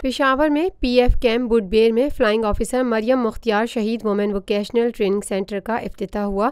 पशावर में PF camp बुडबेर में flying officer Maryam Mukhtiar शहीद वुमेन वोकेशनल ट्रेनिंग सेंटर का इफ्तिताह हुआ।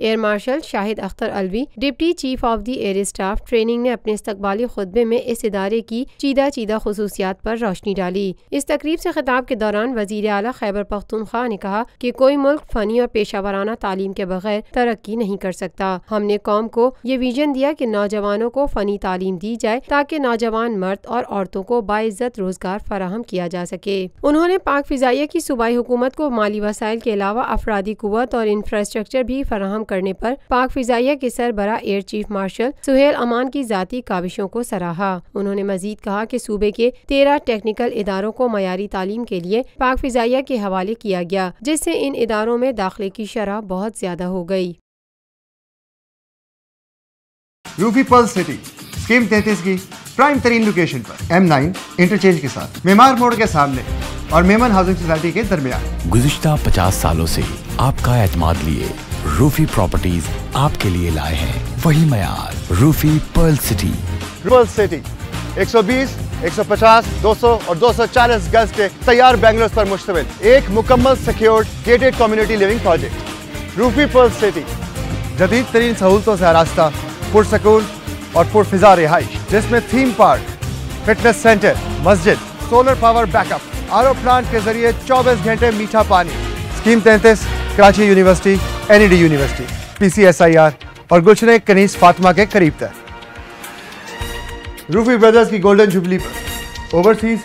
Air marshal Shahid Alvi, deputy chief of the air staff training ने अपने इस्तकबाली खुतबे में इस इदारे की चीदा खसूसियात पर रोशनी डाली। इस तकरीब से खिताब के दौरान वजीर आला खैबर पख्तूनख्वा ने कहा कि कोई मुल्क फनी और पेशा वराना तालीम के बगैर तरक्की नहीं कर सकता। हमने कौम को ये विजन दिया कि नौजवानों को फनी तालीम दी जाए ताकि नौजवान मर्द और औरतों को बाइज्जत रोजगार फराहम किया जा सके। उन्होंने पाक फिजाइया की सूबाई हुकूमत को माली वसाइल के अलावा अफरादी कुव्वत और इंफ्रास्ट्रक्चर भी फराहम करने पर पाक फिजाइया के सरबरा एयर चीफ मार्शल सुहेल अमान की जाती काविशों को सराहा। उन्होंने मजीद कहा कि सूबे के 13 टेक्निकल इदारों को मयारी तालीम के लिए पाक फिजाइया के हवाले किया गया, जिससे इन इदारों में दाखिले की शरह बहुत ज्यादा हो गई। रूफी पर्ल सिटी स्कीम 33 की प्राइम तरीन लोकेशन पर M9 इंटरचेंज के साथ मेमार मोड़ के सामने और मेहमान हाउसिंग सोसाइटी के दरमियान। गुज़िश्ता 50 सालों से आपका एतमाद लिए रूफी प्रॉपर्टीज आपके लिए लाए हैं वही मयार। रूफी पर्ल सिटी 120, 150, 200 और 240 गज के तैयार बैंगलोस पर मुश्तमिल एक मुकम्मल secured gated community living project Rufi pearl city. जदीद तरीन सहूलतों से आरास्ता, पुरसकून और पुरफिजा रिहाइश, जिसमें थीम पार्क, फिटनेस सेंटर, मस्जिद, solar power backup, RO plant के जरिए 24 घंटे मीठा पानी। Scheme 33 Karachi university, NED university, PCSIR और गुलशन कनीस फातिमा के करीब तक। रूफी ब्रदर्स की गोल्डन जुबली पर ओवरसीज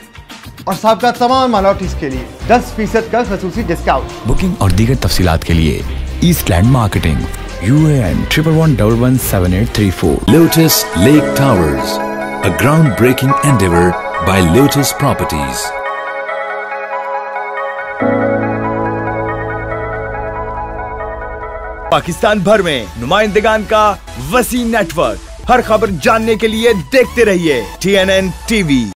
और साबका तमाम माइनॉरिटीज के लिए 10% का खसूसी डिस्काउंट। बुकिंग और दीगर तफसीलात के लिए ईस्टलैंड marketing UAN 11117834। Lotus Lake Towers, a groundbreaking endeavor by Lotus Properties. Pakistan भर में नुमाइंदगान का वसी नेटवर्क। हर खबर जानने के लिए देखते रहिए TNN TV।